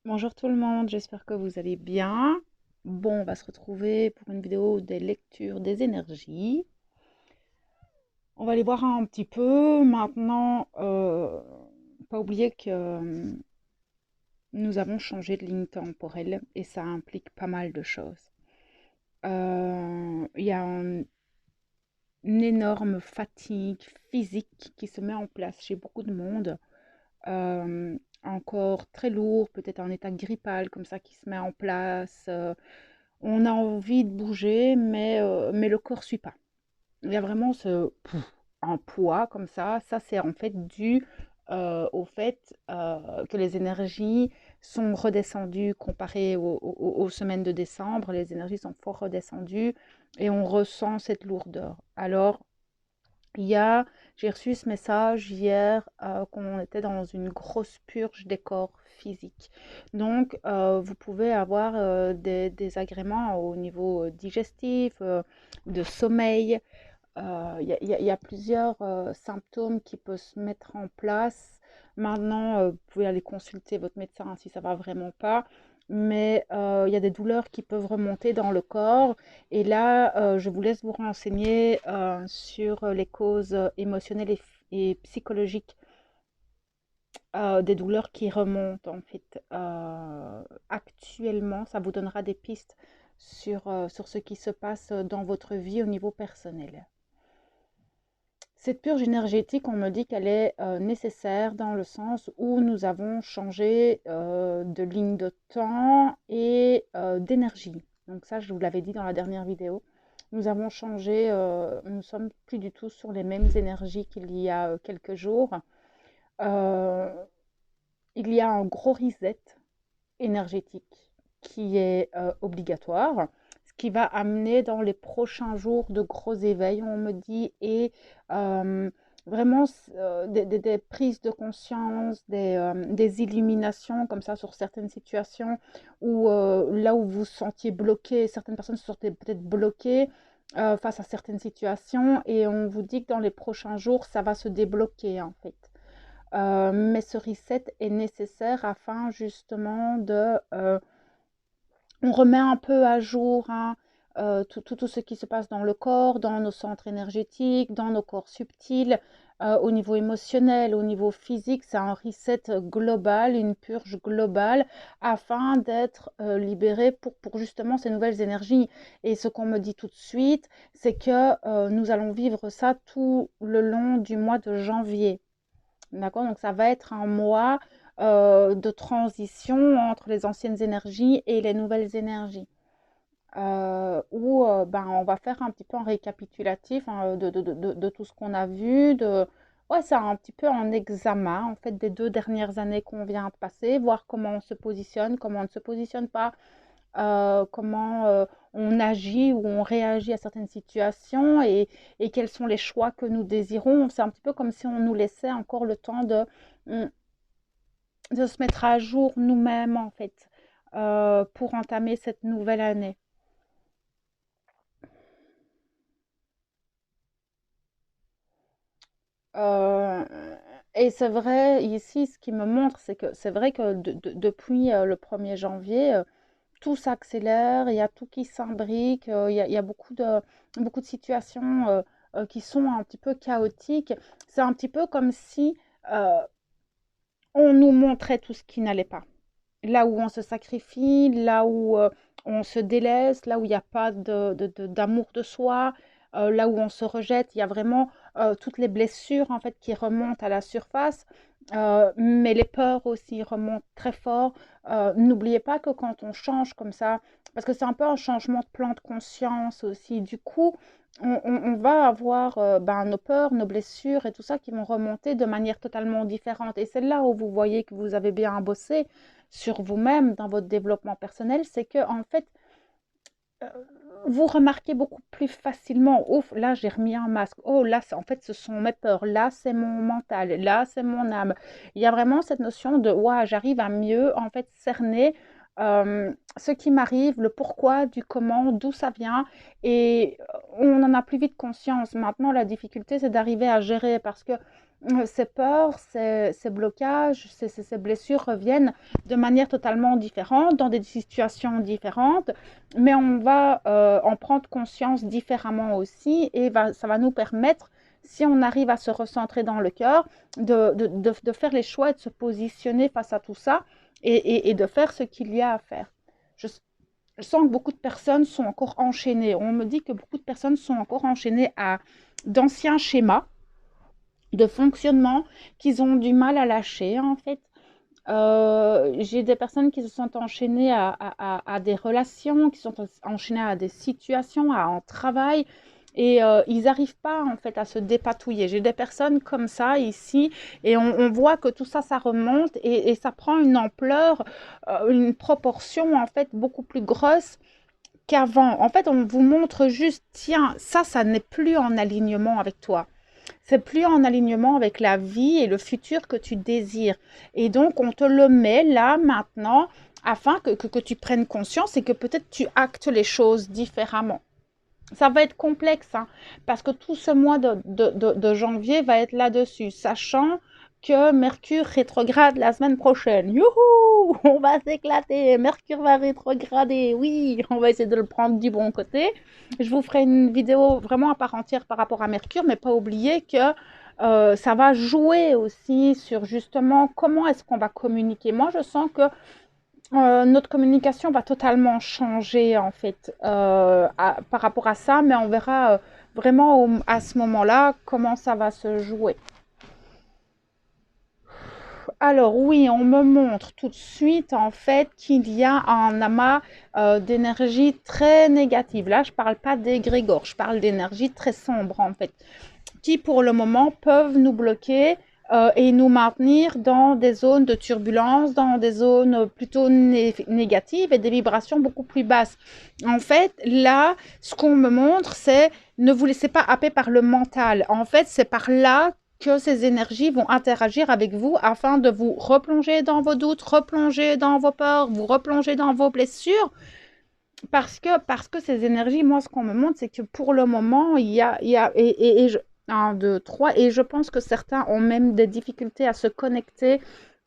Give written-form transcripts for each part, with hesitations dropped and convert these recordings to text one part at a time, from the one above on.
Bonjour tout le monde, j'espère que vous allez bien. Bon, on va se retrouver pour une vidéo des lectures des énergies. On va aller voir un petit peu maintenant. Pas oublier que nous avons changé de ligne temporelle et ça implique pas mal de choses. Il y a une énorme fatigue physique qui se met en place chez beaucoup de monde. Encore très lourd, peut-être un état grippal comme ça qui se met en place. On a envie de bouger, mais le corps ne suit pas. Il y a vraiment un poids comme ça. Ça, c'est en fait dû au fait que les énergies sont redescendues comparées aux semaines de décembre. Les énergies sont fort redescendues et on ressent cette lourdeur. Alors, il y a, j'ai reçu ce message hier qu'on était dans une grosse purge des corps physiques. Donc, vous pouvez avoir des désagréments au niveau digestif, de sommeil. Il y a plusieurs symptômes qui peuvent se mettre en place. Maintenant, vous pouvez aller consulter votre médecin si ça va vraiment pas. Mais il y a des douleurs qui peuvent remonter dans le corps. Et là, je vous laisse vous renseigner sur les causes émotionnelles et psychologiques des douleurs qui remontent en fait actuellement. Ça vous donnera des pistes sur ce qui se passe dans votre vie au niveau personnel. Cette purge énergétique, on me dit qu'elle est nécessaire dans le sens où nous avons changé de ligne de temps et d'énergie. Donc ça, je vous l'avais dit dans la dernière vidéo. Nous avons changé, nous ne sommes plus du tout sur les mêmes énergies qu'il y a quelques jours. Euh, il y a un gros reset énergétique qui est obligatoire, ce qui va amener dans les prochains jours de gros éveils, on me dit, et vraiment des prises de conscience, des illuminations comme ça sur certaines situations où là où vous vous sentiez bloqué, certaines personnes se sentaient peut-être bloquées face à certaines situations et on vous dit que dans les prochains jours, ça va se débloquer en fait. Mais ce reset est nécessaire afin justement on remet un peu à jour hein, tout ce qui se passe dans le corps, dans nos centres énergétiques, dans nos corps subtils, au niveau émotionnel, au niveau physique. C'est un reset global, une purge globale afin d'être libéré pour justement ces nouvelles énergies. Et ce qu'on me dit tout de suite, c'est que nous allons vivre ça tout le long du mois de janvier. D'accord? Donc ça va être un mois de transition entre les anciennes énergies et les nouvelles énergies. Où ben, on va faire un petit peu un récapitulatif hein, de tout ce qu'on a vu. Ouais, c'est un petit peu un examen en fait des 2 dernières années qu'on vient de passer, voir comment on se positionne, comment on ne se positionne pas, comment on agit ou on réagit à certaines situations et quels sont les choix que nous désirons. C'est un petit peu comme si on nous laissait encore le temps de se mettre à jour nous-mêmes, en fait, pour entamer cette nouvelle année. Euh, et c'est vrai, ici, ce qui me montre, c'est que c'est vrai que depuis le 1er janvier, tout s'accélère, il y a tout qui s'imbrique, il y a beaucoup de situations qui sont un petit peu chaotiques. C'est un petit peu comme si euh, on nous montrait tout ce qui n'allait pas. Là où on se sacrifie, là où on se délaisse, là où il n'y a pas d'amour de soi, là où on se rejette, il y a vraiment toutes les blessures en fait qui remontent à la surface, mais les peurs aussi remontent très fort. N'oubliez pas que quand on change comme ça, parce que c'est un peu un changement de plan de conscience aussi, du coup, on va avoir ben, nos peurs, nos blessures et tout ça qui vont remonter de manière totalement différente. Et c'est là où vous voyez que vous avez bien bossé sur vous-même dans votre développement personnel, c'est que en fait, euh, vous remarquez beaucoup plus facilement, ouf, là j'ai remis un masque, oh là en fait ce sont mes peurs, là c'est mon mental, là c'est mon âme. Il y a vraiment cette notion de, ouais, j'arrive à mieux en fait cerner ce qui m'arrive, le pourquoi, du comment, d'où ça vient, et on en a plus vite conscience. Maintenant, la difficulté, c'est d'arriver à gérer parce que ces peurs, ces blocages, ces blessures reviennent de manière totalement différente, dans des situations différentes, mais on va en prendre conscience différemment aussi et ça va nous permettre, si on arrive à se recentrer dans le cœur, de faire les choix et de se positionner face à tout ça et de faire ce qu'il y a à faire. Je, je sens que beaucoup de personnes sont encore enchaînées. On me dit que beaucoup de personnes sont encore enchaînées à d'anciens schémas de fonctionnement qu'ils ont du mal à lâcher, en fait. J'ai des personnes qui se sont enchaînées à des relations, qui sont enchaînées à des situations, à un travail, et ils n'arrivent pas en fait à se dépatouiller. J'ai des personnes comme ça ici, et on voit que tout ça, ça remonte, et ça prend une ampleur, une proportion en fait beaucoup plus grosse qu'avant. En fait, on vous montre juste, tiens, ça n'est plus en alignement avec toi. C'est plus en alignement avec la vie et le futur que tu désires. Et donc, on te le met là, maintenant, afin que tu prennes conscience et que peut-être tu actes les choses différemment. Ça va être complexe, hein, parce que tout ce mois de janvier va être là-dessus, sachant que Mercure rétrograde la semaine prochaine. Youhou! On va s'éclater! Mercure va rétrograder, oui! On va essayer de le prendre du bon côté. Je vous ferai une vidéo vraiment à part entière par rapport à Mercure, mais pas oublier que ça va jouer aussi sur justement comment est-ce qu'on va communiquer. Moi, je sens que notre communication va totalement changer en fait par rapport à ça, mais on verra vraiment à ce moment-là comment ça va se jouer. Alors oui, on me montre tout de suite en fait qu'il y a un amas d'énergie très négative. Là, je parle pas d'égrégore, je parle d'énergie très sombre en fait, qui pour le moment peuvent nous bloquer et nous maintenir dans des zones de turbulence, dans des zones plutôt négatives et des vibrations beaucoup plus basses. En fait, là, ce qu'on me montre, c'est ne vous laissez pas happer par le mental. En fait, c'est par là que ces énergies vont interagir avec vous afin de vous replonger dans vos doutes, replonger dans vos peurs, vous replonger dans vos blessures. Parce que ces énergies, moi, ce qu'on me montre, c'est que pour le moment, et je, un, deux, trois, et je pense que certains ont même des difficultés à se connecter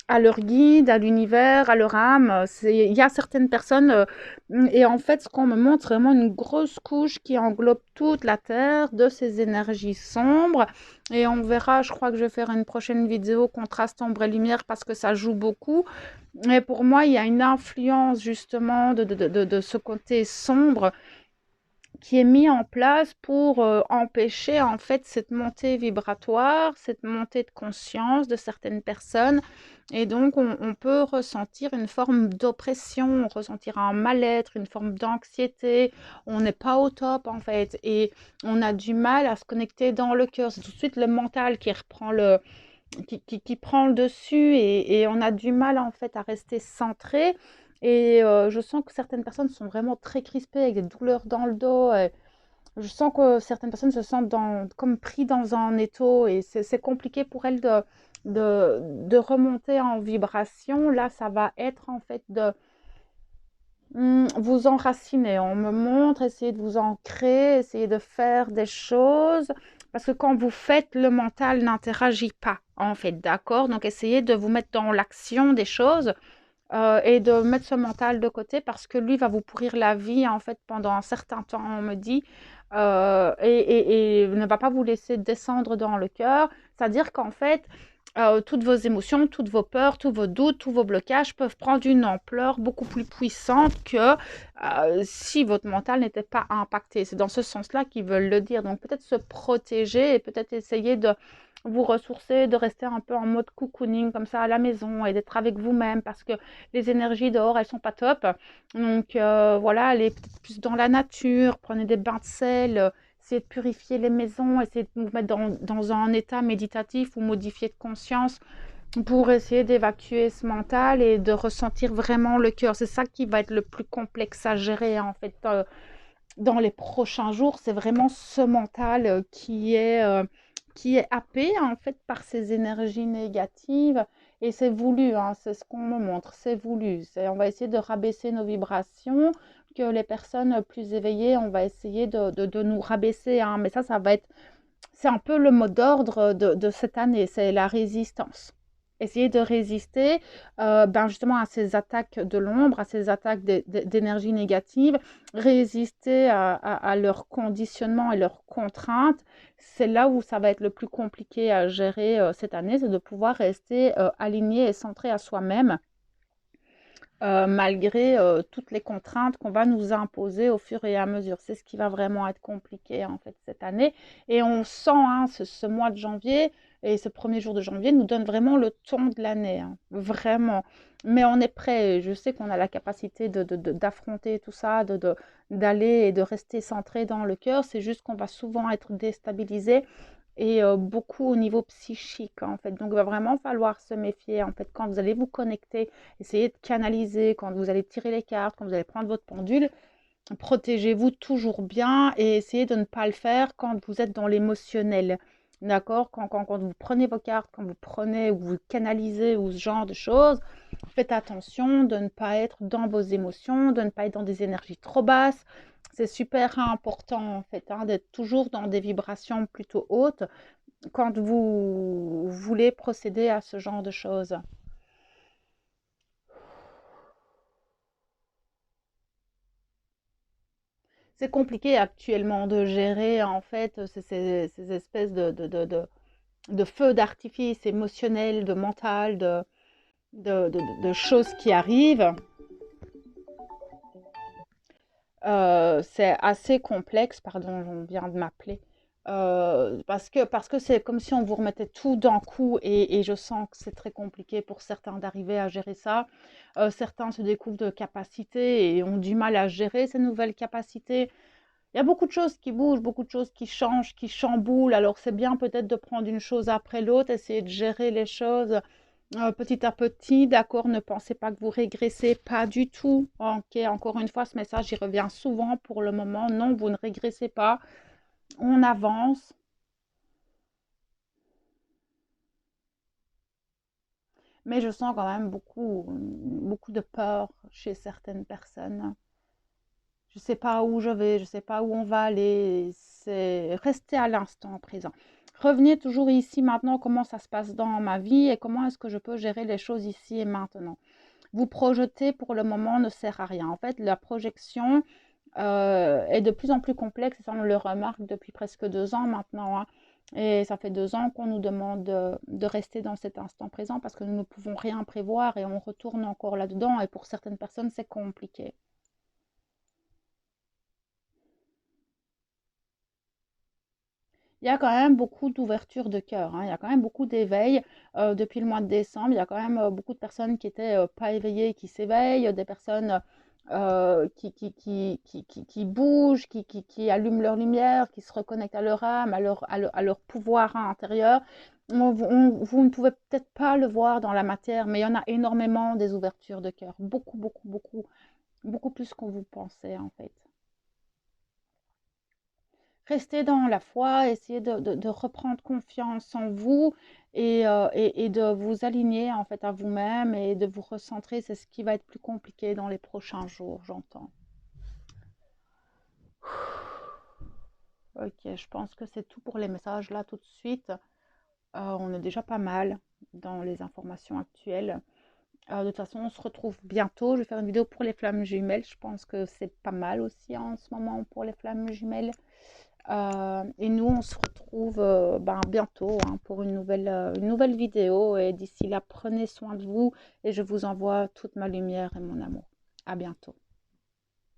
à leur guide, à l'univers, à leur âme. Il y a certaines personnes, et en fait, ce qu'on me montre, c'est vraiment une grosse couche qui englobe toute la Terre de ces énergies sombres. Et on verra, je crois que je vais faire une prochaine vidéo contraste ombre et lumière parce que ça joue beaucoup. Et pour moi, il y a une influence justement de ce côté sombre qui est mis en place pour empêcher en fait cette montée vibratoire, cette montée de conscience de certaines personnes. Et donc, on peut ressentir une forme d'oppression, ressentir un mal-être, une forme d'anxiété. On n'est pas au top en fait. Et on a du mal à se connecter dans le cœur. C'est tout de suite le mental qui reprend qui prend le dessus et on a du mal en fait à rester centré. Et je sens que certaines personnes sont vraiment très crispées avec des douleurs dans le dos. Et je sens que certaines personnes se sentent comme pris dans un étau et c'est compliqué pour elles de remonter en vibration. Là, ça va être en fait de vous enraciner. On me montre, essayer de vous ancrer, essayer de faire des choses. Parce que quand vous faites, le mental n'interagit pas, en fait, d'accord? Donc, essayez de vous mettre dans l'action des choses et de mettre ce mental de côté parce que lui va vous pourrir la vie, en fait, pendant un certain temps, on me dit, et ne va pas vous laisser descendre dans le cœur. C'est-à-dire qu'en fait, toutes vos émotions, toutes vos peurs, tous vos doutes, tous vos blocages peuvent prendre une ampleur beaucoup plus puissante que si votre mental n'était pas impacté. C'est dans ce sens-là qu'ils veulent le dire. Donc peut-être se protéger et peut-être essayer de vous ressourcer, de rester un peu en mode cocooning comme ça à la maison et d'être avec vous-même parce que les énergies dehors, elles sont pas top. Donc voilà, allez peut-être plus dans la nature, prenez des bains de sel, essayez de purifier les maisons, essayez de vous mettre dans un état méditatif ou modifié de conscience pour essayer d'évacuer ce mental et de ressentir vraiment le cœur. C'est ça qui va être le plus complexe à gérer en fait dans les prochains jours. C'est vraiment ce mental qui est happé en fait par ces énergies négatives et c'est voulu, hein, c'est ce qu'on me montre, c'est voulu. On va essayer de rabaisser nos vibrations, que les personnes plus éveillées, on va essayer de nous rabaisser, hein, mais ça va être c'est un peu le mot d'ordre de cette année, c'est la résistance. Essayer de résister ben justement à ces attaques de l'ombre, à ces attaques d'énergie négative, résister à leur conditionnement et leurs contraintes. C'est là où ça va être le plus compliqué à gérer cette année, c'est de pouvoir rester aligné et centré à soi-même malgré toutes les contraintes qu'on va nous imposer au fur et à mesure. C'est ce qui va vraiment être compliqué en fait cette année. Et on sent hein, ce mois de janvier et ce premier jour de janvier nous donne vraiment le ton de l'année, hein, vraiment. Mais on est prêt. Je sais qu'on a la capacité d'affronter tout ça, d'aller et de rester centré dans le cœur. C'est juste qu'on va souvent être déstabilisé et beaucoup au niveau psychique en fait. Donc il va vraiment falloir se méfier en fait quand vous allez vous connecter, essayer de canaliser, quand vous allez tirer les cartes, quand vous allez prendre votre pendule, protégez-vous toujours bien et essayez de ne pas le faire quand vous êtes dans l'émotionnel. D'accord, quand vous prenez vos cartes, quand vous prenez ou vous canalisez ou ce genre de choses, faites attention de ne pas être dans vos émotions, de ne pas être dans des énergies trop basses. C'est super important en fait hein, d'être toujours dans des vibrations plutôt hautes quand vous voulez procéder à ce genre de choses. C'est compliqué actuellement de gérer en fait ces espèces de feux d'artifice émotionnels, de mental, de choses qui arrivent. C'est assez complexe, pardon, on vient de m'appeler. Parce que c'est comme si on vous remettait tout d'un coup et je sens que c'est très compliqué pour certains d'arriver à gérer ça. Certains se découvrent de capacités et ont du mal à gérer ces nouvelles capacités. Il y a beaucoup de choses qui bougent, beaucoup de choses qui changent, qui chamboulent. Alors c'est bien peut-être de prendre une chose après l'autre, essayer de gérer les choses petit à petit. D'accord, ne pensez pas que vous régressez, pas du tout. Ok, encore une fois, ce message, il revient souvent pour le moment. Non, vous ne régressez pas. On avance. Mais je sens quand même beaucoup de peur chez certaines personnes. Je ne sais pas où je vais, je ne sais pas où on va aller. C'est rester à l'instant présent. Revenez toujours ici maintenant, comment ça se passe dans ma vie et comment est-ce que je peux gérer les choses ici et maintenant. Vous projeter pour le moment ne sert à rien. En fait, la projection est de plus en plus complexe et ça on le remarque depuis presque 2 ans maintenant, hein. Et ça fait 2 ans qu'on nous demande de rester dans cet instant présent parce que nous ne pouvons rien prévoir et on retourne encore là-dedans et pour certaines personnes c'est compliqué. Il y a quand même beaucoup d'ouverture de cœur, hein. Il y a quand même beaucoup d'éveil depuis le mois de décembre. Il y a quand même beaucoup de personnes qui étaient pas éveillées, qui s'éveillent, des personnes qui bougent, qui allument leur lumière, qui se reconnectent à leur âme, à leur pouvoir intérieur. Vous ne pouvez peut-être pas le voir dans la matière, mais il y en a énormément des ouvertures de cœur. Beaucoup, beaucoup, beaucoup, beaucoup plus qu'on vous pensez en fait. Restez dans la foi, essayez de reprendre confiance en vous et de vous aligner en fait à vous-même et de vous recentrer. C'est ce qui va être plus compliqué dans les prochains jours, j'entends. Ok, je pense que c'est tout pour les messages là tout de suite. On est déjà pas mal dans les informations actuelles. De toute façon, on se retrouve bientôt. Je vais faire une vidéo pour les flammes jumelles. Je pense que c'est pas mal aussi en ce moment pour les flammes jumelles. Et nous, on se retrouve ben, bientôt hein, pour une nouvelle vidéo. Et d'ici là, prenez soin de vous et je vous envoie toute ma lumière et mon amour. À bientôt.